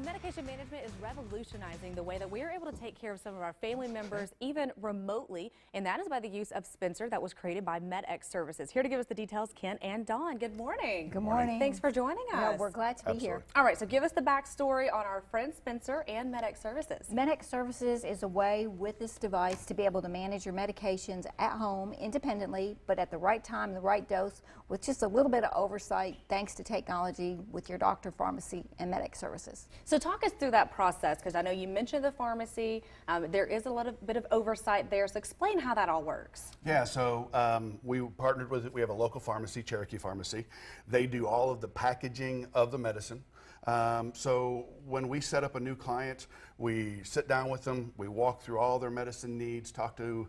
Medication management is revolutionizing the way that we're able to take care of some of our family members, even remotely, and that is by the use of Spencer that was created by MedX Services. Here to give us the details, Ken and Dawn. Good morning. Good morning. Thanks for joining us. No, we're glad to be here. All right, so give us the backstory on our friend Spencer and MedX Services. MedX Services is a way with this device to be able to manage your medications at home independently, but at the right time, the right dose, with just a little bit of oversight thanks to technology with your doctor, pharmacy, and MedX Services. So talk us through that process, because I know you mentioned the pharmacy. There is a bit of oversight there, so explain how that all works. Yeah, so we partnered with it. We have a local pharmacy, Cherokee Pharmacy. They do all of the packaging of the medicine. So when we set up a new client, we sit down with them, we walk through all their medicine needs, talk to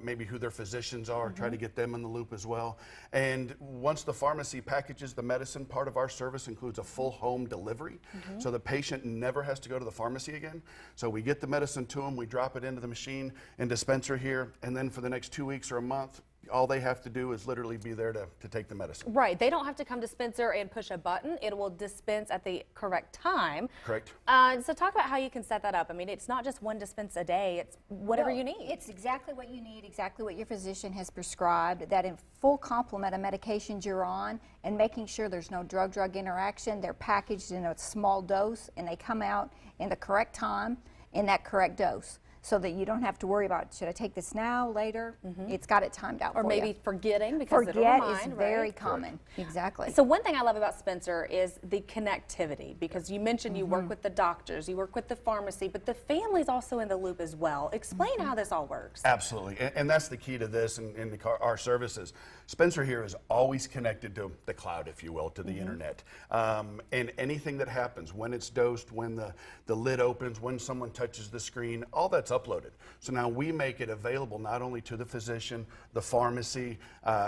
maybe who their physicians are, try to get them in the loop as well. And once the pharmacy packages the medicine, part of our service includes a full home delivery. So the patient never has to go to the pharmacy again. So we get the medicine to them, we drop it into the machine and dispenser here, and then for the next 2 weeks or a month, all they have to do is literally be there to take the medicine. Right. They don't have to come to Spencer and push a button. It will dispense at the correct time. Correct. So talk about how you can set that up. I mean, it's not just one dispense a day. It's whatever you need. It's exactly what you need, exactly what your physician has prescribed, that in full complement of medications you're on, and making sure there's no drug-drug interaction. They're packaged in a small dose, and they come out in the correct time in that correct dose, so that you don't have to worry about, should I take this now, later? It's got it timed out or for maybe you. forgetting, because it'll remind, is very right? common. Exactly. So one thing I love about Spencer is the connectivity, because you mentioned you work with the doctors, you work with the pharmacy, but the family's also in the loop as well. Explain how this all works. Absolutely, and that's the key to this and our services. Spencer here is always connected to the cloud, if you will, to the internet. And anything that happens, when it's dosed, when the lid opens, when someone touches the screen, all that's uploaded. So now we make it available not only to the physician, the pharmacy,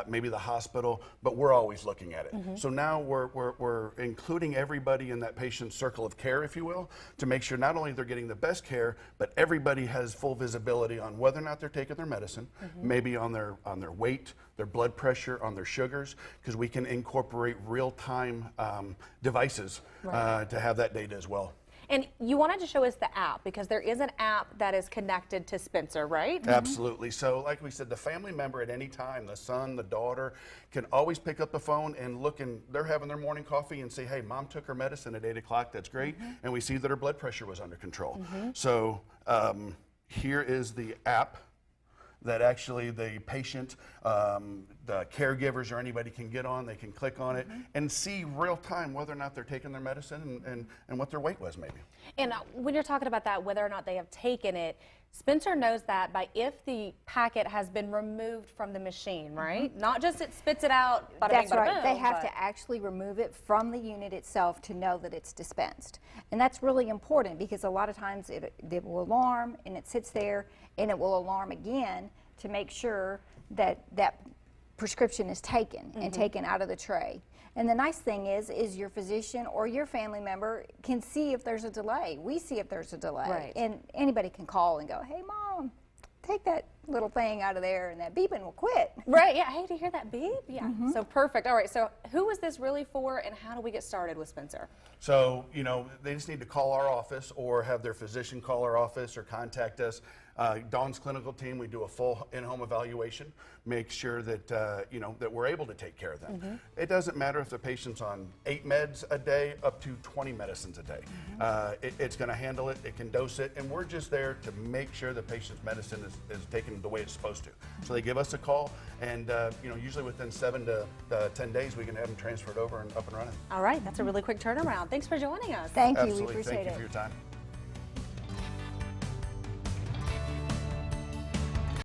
maybe the hospital, but we're always looking at it. So now we're including everybody in that patient's circle of care, if you will, to make sure not only they're getting the best care, but everybody has full visibility on whether or not they're taking their medicine, maybe on their weight, their blood pressure, on their sugars, because we can incorporate real-time devices to have that data as well. And you wanted to show us the app, because there is an app that is connected to Spencer, right? Absolutely. So like we said, the family member at any time, the son, the daughter, can always pick up the phone and look, and they're having their morning coffee and say, hey, mom took her medicine at 8 o'clock, that's great. And we see that her blood pressure was under control. So here is the app that actually the patient, the caregivers or anybody can get on. They can click on it and see real time whether or not they're taking their medicine and what their weight was maybe. And when you're talking about that, whether or not they have taken it, Spencer knows that by if the packet has been removed from the machine, right? Not just it spits it out, bada That's bing, bada right. boom, They have to actually remove it from the unit itself to know that it's dispensed. And that's really important, because a lot of times it will alarm and it sits there and it will alarm again to make sure that that prescription is taken and taken out of the tray. And the nice thing is your physician or your family member can see if there's a delay. We see if there's a delay. Right. And anybody can call and go, hey, Mom, take that little thing out of there and that beeping will quit. Right, yeah. Hey, do you hear that beep? Yeah. So perfect. All right, so who is this really for, and how do we get started with Spencer? So, you know, they just need to call our office or have their physician call our office or contact us. Dawn's clinical team, we do a full in-home evaluation, make sure that, you know, that we're able to take care of them. It doesn't matter if the patient's on 8 meds a day up to 20 medicines a day. It's going to handle it, it can dose it, and we're just there to make sure the patient's medicine is taken the way it's supposed to. So they give us a call, and, you know, usually within 7 to 10 days, we can have them transferred over and up and running. All right, that's a really quick turnaround. Thanks for joining us. Thank you. Absolutely. We appreciate Thank you it. for your time.